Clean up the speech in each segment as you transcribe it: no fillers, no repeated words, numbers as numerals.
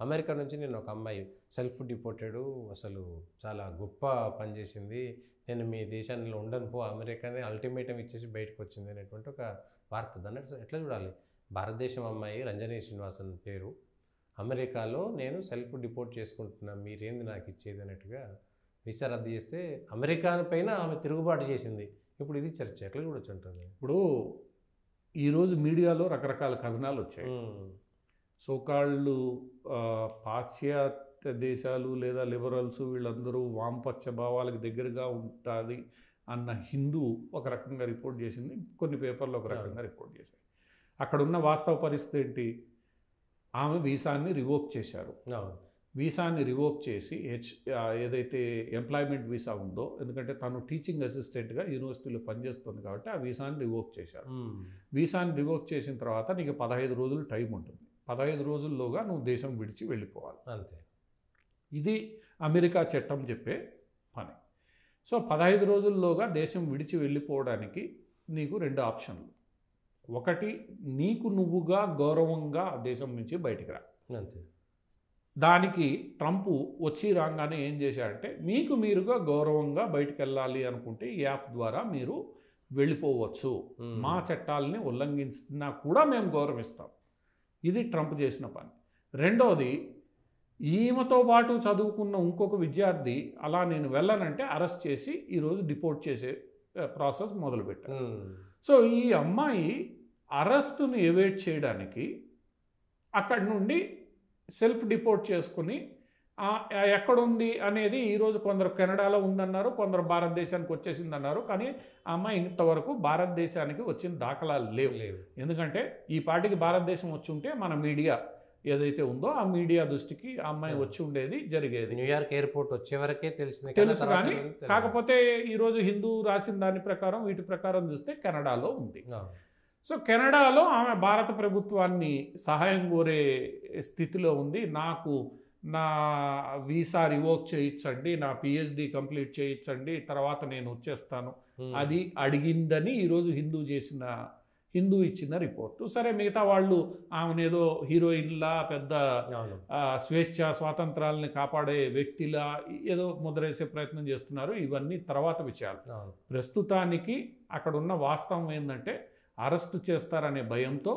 America నుంచి నేను ఒక అమ్మాయి సెల్ఫ్ డిపోర్టెడ్, అసలు చాలా గొప్ప పని చేసింది, నేను మీ దేశాల్లో ఉండను పో, అమెరికానే అల్టిమేటం ఇచ్చేసి బయటకు వచ్చింది అనేటువంటి ఒక వార్త. దాన్ని ఎట్లా చూడాలి? భారతదేశం అమ్మాయి రంజనీ శ్రీనివాసన్ పేరు, అమెరికాలో నేను సెల్ఫ్ డిపోర్ట్ చేసుకుంటున్నా, మీరేంది నాకు ఇచ్చేది అన్నట్టుగా వీసా రద్దు చేస్తే అమెరికా పైన ఆమె తిరుగుబాటు చేసింది. ఇప్పుడు ఇది చర్చ ఎట్లా చూడొచ్చు ఉంటుంది? ఇప్పుడు ఈరోజు మీడియాలో రకరకాల కథనాలు వచ్చాయి. సోకాళ్ళు పాశ్చాత్య దేశాలు లేదా లిబరల్స్ వీళ్ళందరూ వామపక్ష భావాలకు దగ్గరగా ఉంటుంది అన్న హిందూ ఒక రకంగా రిపోర్ట్ చేసింది, కొన్ని పేపర్లు ఒక రకంగా రిపోర్ట్ చేశాయి. అక్కడున్న వాస్తవ పరిస్థితి ఏంటి? ఆమె వీసాని రివోక్ చేశారు. వీసాని రివోక్ చేసి ఏదైతే ఎంప్లాయ్మెంట్ వీసా ఉందో, ఎందుకంటే తను టీచింగ్ అసిస్టెంట్గా యూనివర్సిటీలో పనిచేస్తుంది కాబట్టి ఆ వీసాని రివోక్ చేశారు. వీసాని రివోక్ చేసిన తర్వాత నీకు 15 రోజులు టైం ఉంటుంది. 15 రోజుల్లోగా నువ్వు దేశం విడిచి వెళ్ళిపోవాలి, అంతే. ఇది అమెరికా చట్టం చెప్పే పని. సో 15 రోజుల్లోగా దేశం విడిచి వెళ్ళిపోవడానికి నీకు 2 ఆప్షన్లు. ఒకటి, నీకు నువ్వుగా గౌరవంగా దేశం నుంచి బయటికి రా, అంతే. దానికి ట్రంప్ వచ్చి రాగానే ఏం చేశాడంటే, మీకు మీరుగా గౌరవంగా బయటికి వెళ్ళాలి అనుకుంటే ఈ యాప్ ద్వారా మీరు వెళ్ళిపోవచ్చు, మా చట్టాలని ఉల్లంఘించినా కూడా మేము గౌరవిస్తాం. ఇది ట్రంప్ చేసిన పని. రెండోది, ఈమెతో పాటు చదువుకున్న ఇంకొక విద్యార్థి అలా నేను వెళ్ళనంటే అరెస్ట్ చేసి ఈరోజు డిపోర్ట్ చేసే ప్రాసెస్ మొదలుపెట్టారు. సో ఈ అమ్మాయి అరెస్టును ఎవేట్ చేయడానికి అక్కడి నుండి సెల్ఫ్ డిపోర్ట్ చేసుకుని ఎక్కడుంది అనేది ఈరోజు కొందరు కెనడాలో ఉందన్నారు, కొందరు భారతదేశానికి వచ్చేసిందన్నారు. కానీ ఆ అమ్మాయి ఇంతవరకు భారతదేశానికి వచ్చిన దాఖలాలు లేవు. ఎందుకంటే ఈ పాటికి భారతదేశం వచ్చి ఉంటే మన మీడియా ఏదైతే ఉందో ఆ మీడియా దృష్టికి ఆ అమ్మాయి వచ్చి ఉండేది, జరిగేది. న్యూయార్క్ ఎయిర్పోర్ట్ వచ్చే వరకే తెలుసు. కానీ కాకపోతే ఈరోజు హిందూ రాసిన దాని ప్రకారం వీటి ప్రకారం చూస్తే కెనడాలో ఉంది. సో కెనడాలో ఆమె భారత ప్రభుత్వాన్ని సహాయం కోరే స్థితిలో ఉంది. నాకు నా వీసా రివోక్ చేయించండి, నా పిహెచ్డి కంప్లీట్ చేయించండి, తర్వాత నేను వచ్చేస్తాను, అది అడిగిందని ఈరోజు హిందూ ఇచ్చిన రిపోర్టు. సరే, మిగతా వాళ్ళు ఆమెనేదో హీరోయిన్లా పెద్ద స్వేచ్ఛ స్వాతంత్రాలని కాపాడే వ్యక్తిలా ఏదో ముద్రేసే ప్రయత్నం చేస్తున్నారు. ఇవన్నీ తర్వాత విషయాలు. ప్రస్తుతానికి అక్కడ ఉన్న వాస్తవం ఏంటంటే, అరెస్టు చేస్తారనే భయంతో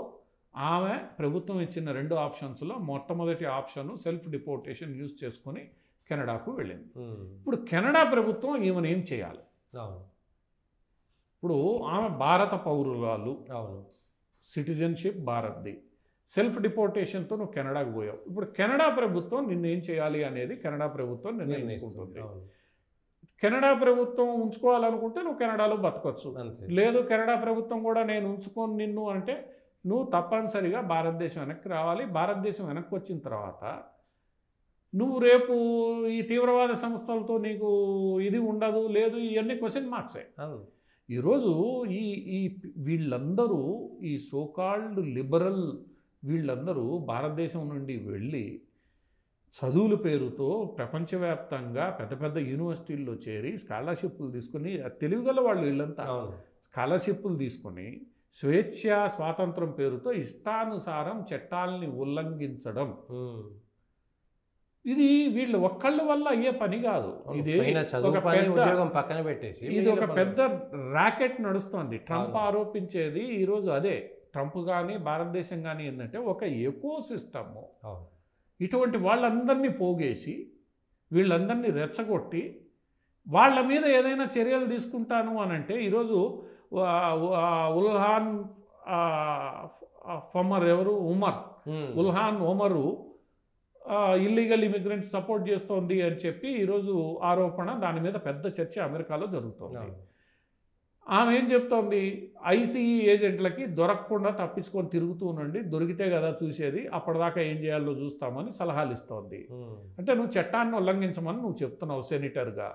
ఆమె ప్రభుత్వం ఇచ్చిన 2 ఆప్షన్స్లో మొట్టమొదటి ఆప్షన్ సెల్ఫ్ డిపోర్టేషన్ యూజ్ చేసుకొని కెనడాకు వెళ్ళింది. ఇప్పుడు కెనడా ప్రభుత్వం ఈమెను ఏం చేయాలి? ఇప్పుడు ఆమె భారత పౌరురాలు, సిటిజన్షిప్ భారత్ది, సెల్ఫ్ డిపోర్టేషన్తో నువ్వు కెనడాకు పోయావు. ఇప్పుడు కెనడా ప్రభుత్వం నిన్ను ఏం చేయాలి అనేది కెనడా ప్రభుత్వం నిర్ణయించుకుంటుంది. కెనడా ప్రభుత్వం ఉంచుకోవాలనుకుంటే నువ్వు కెనడాలో బతకొచ్చు, లేదు కెనడా ప్రభుత్వం కూడా నేను ఉంచుకోను నిన్ను అంటే నువ్వు తప్పనిసరిగా భారతదేశం వెనక్కి రావాలి. భారతదేశం వెనక్కి వచ్చిన తర్వాత నువ్వు రేపు ఈ తీవ్రవాద సంస్థలతో నీకు ఇది ఉండదు, లేదు, ఇవన్నీ క్వశ్చన్ మార్క్సే. ఈరోజు ఈ వీళ్ళందరూ ఈ సోకాల్డ్ లిబరల్ వీళ్ళందరూ భారతదేశం నుండి వెళ్ళి చదువుల పేరుతో ప్రపంచవ్యాప్తంగా పెద్ద పెద్ద యూనివర్సిటీల్లో చేరి స్కాలర్షిప్లు తీసుకొని, తెలివిగల వాళ్ళు వీళ్ళంతా స్కాలర్షిప్లు తీసుకొని స్వేచ్ఛ స్వాతంత్రం పేరుతో ఇష్టానుసారం చట్టాలని ఉల్లంఘించడం, ఇది వీళ్ళు ఒక్కళ్ళ వల్ల అయ్యే పని కాదు. ఇది ఒక పెద్ద ర్యాకెట్ నడుస్తుంది. ట్రంప్ ఆరోపించేది ఈరోజు అదే. ట్రంప్ కానీ భారతదేశం కానీ ఏంటంటే ఒక ఎకో సిస్టమ్, ఇటువంటి వాళ్ళందరినీ పోగేసి వీళ్ళందరినీ రెచ్చగొట్టి వాళ్ళ మీద ఏదైనా చర్యలు తీసుకుంటాను అని అంటే, ఈరోజు ఉల్హాన్ ఫమర్ ఎవరు ఉల్హాన్ ఒమరు ఇల్లీగల్ ఇమిగ్రెంట్స్ సపోర్ట్ చేస్తోంది అని చెప్పి ఈరోజు ఆరోపణ, దాని మీద పెద్ద చర్చ అమెరికాలో జరుగుతోంది. ఆమె ఏం చెప్తోంది? ఐసీఈ ఏజెంట్లకి దొరకకుండా తప్పించుకొని తిరుగుతూ ఉండండి, దొరికితే కదా చూసేది, అప్పటిదాకా ఏం చేయాలో చూస్తామని సలహాలు ఇస్తోంది. అంటే నువ్వు చట్టాన్ని ఉల్లంఘించమని నువ్వు చెప్తున్నావు సెనేటర్గా.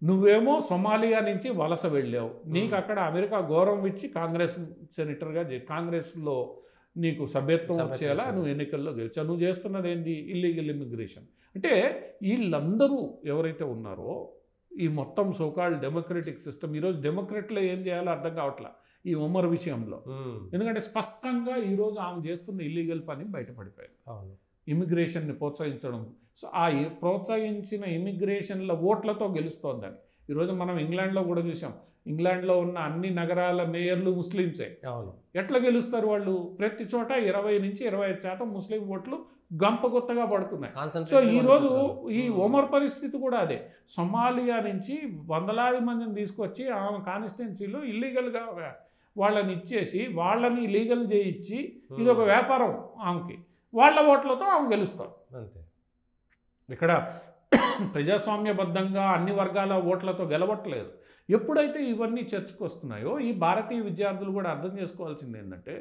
నువ్వేమో సొమాలియా నుంచి వలస వెళ్ళావు, నీకు అక్కడ అమెరికా గౌరవం ఇచ్చి కాంగ్రెస్ సెనేటర్గా కాంగ్రెస్లో నీకు సభ్యత్వం వచ్చేలా నువ్వు ఎన్నికల్లో గెలిచావు. నువ్వు చేస్తున్నది ఏంది? Illegal immigration. అంటే వీళ్ళందరూ ఎవరైతే ఉన్నారో ఈ మొత్తం సోకాల్డ్ డెమోక్రటిక్ సిస్టమ్, ఈరోజు డెమోక్రట్లో ఏం చేయాలో అర్థం కావట్లా ఈ ఉమర్ విషయంలో. ఎందుకంటే స్పష్టంగా ఈరోజు ఆమె చేస్తున్న ఇల్లీగల్ పని బయటపడిపోయింది. ఇమిగ్రేషన్ని ప్రోత్సహించడం. సో ఆ ప్రోత్సహించిన ఇమిగ్రేషన్ల ఓట్లతో గెలుస్తోందని. ఈరోజు మనం ఇంగ్లాండ్లో కూడా చూసాం. ఇంగ్లాండ్లో ఉన్న అన్ని నగరాల మేయర్లు ముస్లిమ్సే. అవును. ఎట్లా గెలుస్తారు వాళ్ళు? ప్రతి చోట 20 నుంచి 25% ముస్లిం ఓట్లు గంపగొత్తగా పడుతున్నాయి. సో ఈరోజు ఈ ఒమర్ పరిస్థితి కూడా అదే. సొమాలియా నుంచి వందలాది మందిని తీసుకొచ్చి ఆమె కాన్స్టిట్యున్సీలో ఇల్లీగల్గా వాళ్ళని ఇచ్చేసి వాళ్ళని లీగల్ చేయించి ఇది ఒక వ్యాపారం ఆమెకి. వాళ్ళ ఓట్లతో ఆమె గెలుస్తారు. అంతే. ఇక్కడ ప్రజాస్వామ్యబద్ధంగా అన్ని వర్గాల ఓట్లతో గెలవట్లేదు. ఎప్పుడైతే ఇవన్నీ చర్చకొస్తున్నాయో ఈ భారతీయ విద్యార్థులు కూడా అర్థం చేసుకోవాల్సింది ఏంటంటే,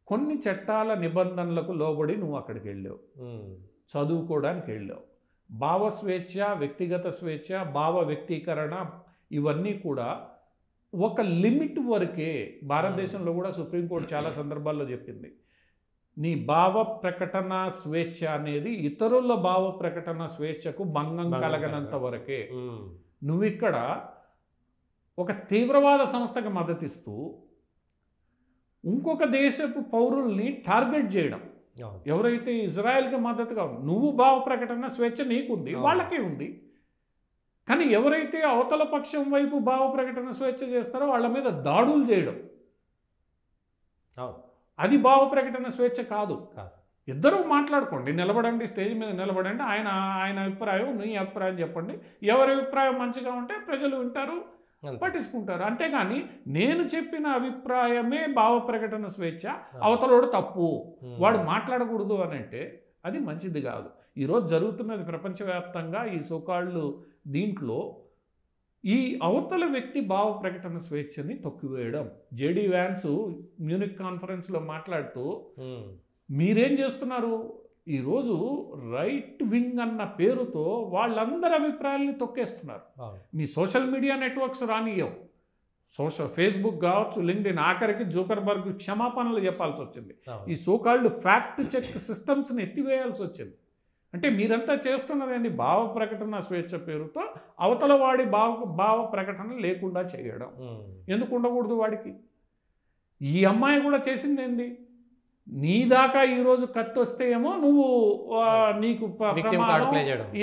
కొన్ని చట్టాల నిబంధనలకు లోబడి నువ్వు అక్కడికి వెళ్ళావు, చదువుకోవడానికి వెళ్ళావు. భావ స్వేచ్ఛ, వ్యక్తిగత స్వేచ్ఛ, భావ వ్యక్తీకరణ ఇవన్నీ కూడా ఒక లిమిట్ వరకే. భారతదేశంలో కూడా సుప్రీంకోర్టు చాలా సందర్భాల్లో చెప్పింది, నీ భావ ప్రకటన స్వేచ్ఛ అనేది ఇతరుల భావ ప్రకటన స్వేచ్ఛకు భంగం కలగనంత వరకే. నువ్వు ఇక్కడ ఒక తీవ్రవాద సంస్థకి మద్దతిస్తూ ఇంకొక దేశపు పౌరుల్ని టార్గెట్ చేయడం, ఎవరైతే ఇజ్రాయెల్కి మద్దతుగా నువ్వు భావ ప్రకటన స్వేచ్ఛ నీకుంది, వాళ్ళకే ఉంది. కానీ ఎవరైతే అవతల పక్షం వైపు భావ ప్రకటన స్వేచ్ఛ చేస్తారో వాళ్ళ మీద దాడులు చేయడం, అది భావ ప్రకటన స్వేచ్ఛ కాదు. ఇద్దరు మాట్లాడుకోండి, నిలబడండి, స్టేజ్ మీద నిలబడండి, ఆయన అభిప్రాయం నీ అభిప్రాయం చెప్పండి. ఎవరి అభిప్రాయం మంచిగా ఉంటే ప్రజలు వింటారు, పట్టించుకుంటారు. అంతేగాని నేను చెప్పిన అభిప్రాయమే భావ ప్రకటన స్వేచ్ఛ, అవతలోడు తప్పు, వాడు మాట్లాడకూడదు అని అంటే అది మంచిది కాదు. ఈరోజు జరుగుతున్నది ప్రపంచవ్యాప్తంగా ఈ సోకాళ్ళు దీంట్లో ఈ అవతల వ్యక్తి భావ ప్రకటన స్వేచ్ఛని తొక్కివేయడం. జేడీ వ్యాన్స్ మ్యూనిక్ కాన్ఫరెన్స్లో మాట్లాడుతూ మీరేం చేస్తున్నారు, ఈరోజు రైట్ వింగ్ అన్న పేరుతో వాళ్ళందరి అభిప్రాయాల్ని తొక్కేస్తున్నారు. మీ సోషల్ మీడియా నెట్వర్క్స్ రానియవు. ఫేస్బుక్ కావచ్చు, లింక్డ్ఇన్, ఆఖరికి జూకర్బర్గ్ క్షమాపణలు చెప్పాల్సి వచ్చింది. ఈ సోకాల్డ్ ఫ్యాక్ట్ చెక్ సిస్టమ్స్ని ఎత్తివేయాల్సి వచ్చింది. అంటే మీరంతా చేస్తున్నదేంటి, భావ ప్రకటన స్వేచ్ఛ పేరుతో అవతల వాడి భావ ప్రకటన లేకుండా చేయడం. ఎందుకు ఉండకూడదు వాడికి? ఈ అమ్మాయి కూడా చేసింది ఏంది, నీ దాకా ఈరోజు కత్తి వస్తే ఏమో నువ్వు నీకు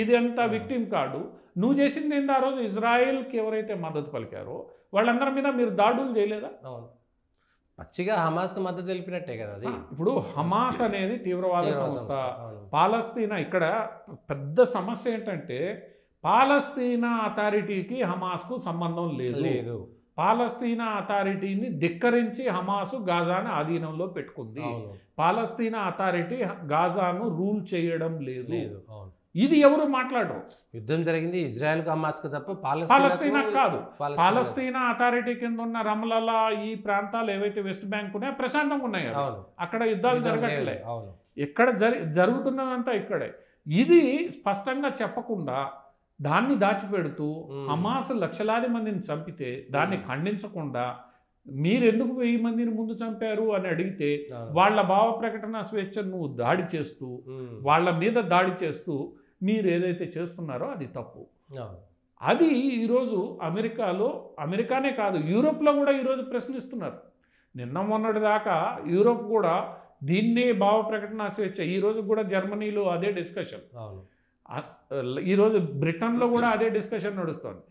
ఇది అంతా విక్టిమ్ కార్డు. నువ్వు చేసింది ఏంది, ఆ రోజు ఇజ్రాయెల్కి ఎవరైతే మద్దతు పలికారో వాళ్ళందరి మీద మీరు దాడులు చేయలేదా? పచ్చిగా హమాస్కి మద్దతు తెలిపినట్టే కదా అది. ఇప్పుడు హమాస్ అనేది తీవ్రవాద సంస్థ. పాలస్తీనా, ఇక్కడ పెద్ద సమస్య ఏంటంటే పాలస్తీనా అథారిటీకి హమాస్కు సంబంధం లేదు. పాలస్తీనా అథారిటీని ధిక్కరించి హమాసు గాజాను ఆధీనంలో పెట్టుకుంది. పాలస్తీనా అథారిటీ గాజాను రూల్ చేయడం లేదు. ఇది ఎవరు మాట్లాడరు. యుద్ధం జరిగింది ఇజ్రాయెల్కి హమాస్కి తప్ప పాలస్తీనా కాదు. పాలస్తీనా అథారిటీ కింద ఉన్న రమలలా ఈ ప్రాంతాలు ఏవైతే వెస్ట్ బ్యాంక్ ఉన్నాయో ప్రశాంతంగా ఉన్నాయి, అక్కడ యుద్ధాలు జరగట్లే. ఇక్కడ జరుగుతున్నదంతా ఇక్కడే. ఇది స్పష్టంగా చెప్పకుండా దాన్ని దాచిపెడుతూ హమాస్ లక్షలాది మందిని చంపితే దాన్ని ఖండించకుండా మీరెందుకు 1000 మందిని ముందు చంపారు అని అడిగితే వాళ్ళ భావ ప్రకటన స్వేచ్ఛను నువ్వు దాడి చేస్తూ వాళ్ళ మీద దాడి చేస్తూ మీరు ఏదైతే చేస్తున్నారో అది తప్పు. అది ఈరోజు అమెరికానే కాదు, యూరోప్లో కూడా ఈరోజు ప్రశ్నిస్తున్నారు. నిన్న మొన్నటి దాకా యూరోప్ కూడా దీన్నే భావ ప్రకటన స్వేచ్ఛ. ఈరోజు కూడా జర్మనీలో అదే డిస్కషన్, ఈరోజు బ్రిటన్లో కూడా అదే డిస్కషన్ నడుస్తుంది.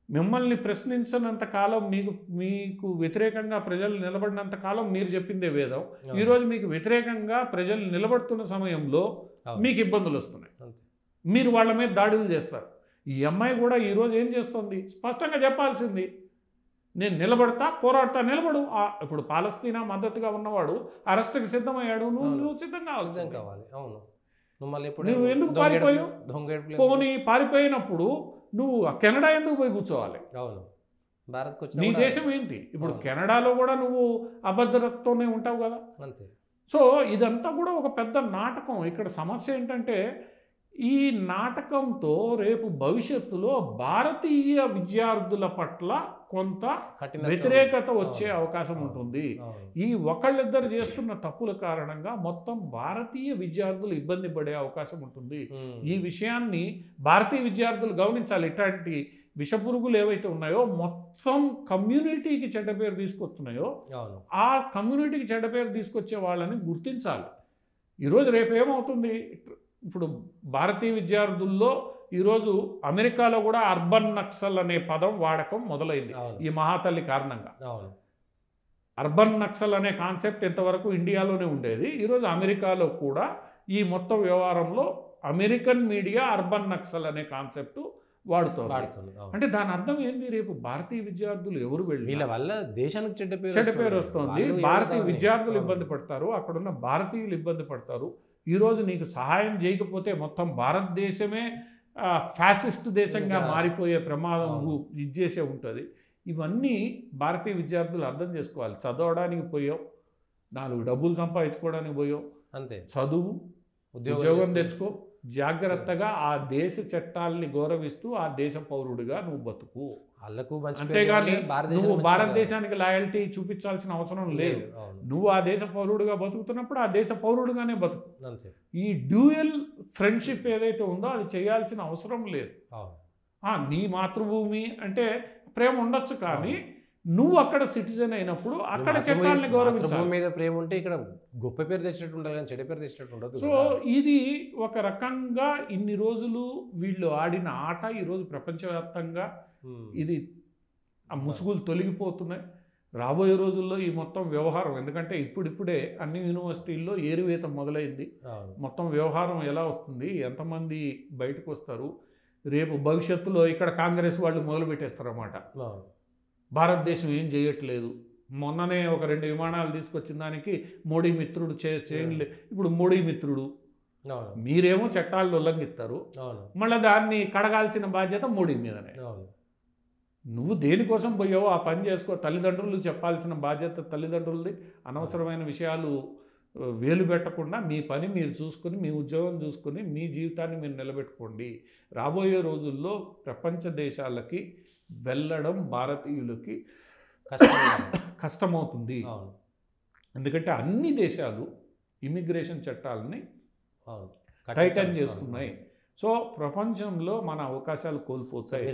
మిమ్మల్ని ప్రశ్నించినంత కాలం, మీకు వ్యతిరేకంగా ప్రజలు నిలబడినంత కాలం మీరు చెప్పిందే వేదం. ఈరోజు మీకు వ్యతిరేకంగా ప్రజలు నిలబడుతున్న సమయంలో మీకు ఇబ్బందులు వస్తున్నాయి, మీరు వాళ్ళ మీద దాడులు చేస్తారు. ఈ అమ్మాయి కూడా ఈరోజు ఏం చేస్తుంది, స్పష్టంగా చెప్పాల్సింది, నేను నిలబడతా, పోరాడతా, నిలబడు. ఇప్పుడు పాలస్తీనా మద్దతుగా ఉన్నవాడు అరెస్ట్కి సిద్ధమయ్యాడు, నువ్వు సిద్ధం కావాలి. అవును, నువ్వు ఎందుకు పారిపోయావు? పోనీ పారిపోయినప్పుడు నువ్వు కెనడా ఎందుకు పోయి కూర్చోవాలి? నీ దేశం ఏంటి? ఇప్పుడు కెనడాలో కూడా నువ్వు అభద్రతతోనే ఉంటావు కదా. సో ఇదంతా కూడా ఒక పెద్ద నాటకం. ఇక్కడ సమస్య ఏంటంటే ఈ నాటకంతో రేపు భవిష్యత్తులో భారతీయ విద్యార్థుల పట్ల కొంత వ్యతిరేకత వచ్చే అవకాశం ఉంటుంది. ఈ ఒకళ్ళిద్దరు చేస్తున్న తప్పుల కారణంగా మొత్తం భారతీయ విద్యార్థులు ఇబ్బంది పడే అవకాశం ఉంటుంది. ఈ విషయాన్ని భారతీయ విద్యార్థులు గమనించాలి. ఇట్లాంటి విషపురుగులు ఏవైతే ఉన్నాయో మొత్తం కమ్యూనిటీకి చెడ్డ పేరు తీసుకొస్తున్నాయో ఆ కమ్యూనిటీకి చెడ్డ పేరు తీసుకొచ్చే వాళ్ళని గుర్తించాలి. ఈరోజు రేపు ఏమవుతుంది, ఇప్పుడు భారతీయ విద్యార్థుల్లో ఈరోజు అమెరికాలో కూడా అర్బన్ నక్సల్ అనే పదం వాడకం మొదలైంది ఈ మహాతల్లి కారణంగా. అర్బన్ నక్సల్ అనే కాన్సెప్ట్ ఎంతవరకు ఇండియాలోనే ఉండేది, ఈరోజు అమెరికాలో కూడా ఈ మొత్తం వ్యవహారంలో అమెరికన్ మీడియా అర్బన్ నక్సల్ అనే కాన్సెప్ట్ వాడుతుంది. అంటే దాని అర్థం ఏంది, రేపు భారతీయ విద్యార్థులు ఎవరు వెళ్ళి వీళ్ళ వల్ల దేశానికి చెడ్డ పేరు వస్తుంది, భారతీయ విద్యార్థులు ఇబ్బంది పడతారు, అక్కడున్న భారతీయులు ఇబ్బంది పడతారు. ఈరోజు నీకు సహాయం చేయకపోతే మొత్తం భారతదేశమే ఫ్యాసిస్ట్ దేశంగా మారిపోయే ప్రమాదం ఇచ్చేసే ఉంటుంది. ఇవన్నీ భారతీయ విద్యార్థులు అర్థం చేసుకోవాలి. చదవడానికి పోయావు, 4 డబ్బులు సంపాదించుకోవడానికి పోయావు, అంతే, చదువు ఉద్యోగం తెచ్చుకో, జాగ్రత్తగా ఆ దేశ చట్టాలని గౌరవిస్తూ ఆ దేశ పౌరుడిగా నువ్వు బతుకు. అంతేగాని నువ్వు భారతదేశానికి లాయల్టీ చూపించాల్సిన అవసరం లేదు. నువ్వు ఆ దేశ పౌరుడిగా బతుకుతున్నప్పుడు ఆ దేశ పౌరుడిగానే బతుకు. ఈ డ్యూయల్ ఫ్రెండ్షిప్ ఏదైతే ఉందో అది చేయాల్సిన అవసరం లేదు. నీ మాతృభూమి అంటే ప్రేమ ఉండొచ్చు, కానీ నువ్వు అక్కడ సిటిజన్ అయినప్పుడు అక్కడ చట్టాలని గౌరవించాలి. మీద ప్రేమ ఉంటే ఇక్కడ గొప్ప పేరు తెచ్చినట్టు ఉండాలి, కానీ చెడ్డ పేరు తెచ్చినట్టు ఉండదు. సో ఇది ఒక రకంగా ఇన్ని రోజులు వీళ్ళు ఆడిన ఆట ఈరోజు ప్రపంచవ్యాప్తంగా ఇది ఆ ముసుగులు తొలగిపోతున్నాయి. రాబోయే రోజుల్లో ఈ మొత్తం వ్యవహారం, ఎందుకంటే ఇప్పుడిప్పుడే అన్ని యూనివర్సిటీల్లో ఏరువేత మొదలైంది. మొత్తం వ్యవహారం ఎలా వస్తుంది, ఎంతమంది బయటకు వస్తారు, రేపు భవిష్యత్తులో ఇక్కడ కాంగ్రెస్ వాళ్ళు మొదలు పెట్టేస్తారు అన్నమాట. భారతదేశం ఏం చేయట్లేదు, మొన్ననే ఒక 2 విమానాలు తీసుకొచ్చిన దానికి మోడీ మిత్రుడు చేయలే, ఇప్పుడు మోడీ మిత్రుడు. మీరేమో చట్టాలను ఉల్లంఘిస్తారు, మళ్ళీ దాన్ని కడగాల్సిన బాధ్యత మోడీ మీదనే. నువ్వు దేనికోసం పోయావో ఆ పని చేసుకో. తల్లిదండ్రులు చెప్పాల్సిన బాధ్యత తల్లిదండ్రులది. అనవసరమైన విషయాలు వేలు పెట్టకుండా మీ పని మీరు చూసుకొని, మీ ఉద్యోగం చూసుకొని, మీ జీవితాన్ని మీరు నిలబెట్టుకోండి. రాబోయే రోజుల్లో ప్రపంచ దేశాలకి వెళ్ళడం భారతీయులకి కష్టమవుతుంది. ఎందుకంటే అన్ని దేశాలు ఇమిగ్రేషన్ చట్టాలని టైటన్ చేస్తున్నాయి. సో ప్రపంచంలో మన అవకాశాలు కోల్పోతాయి.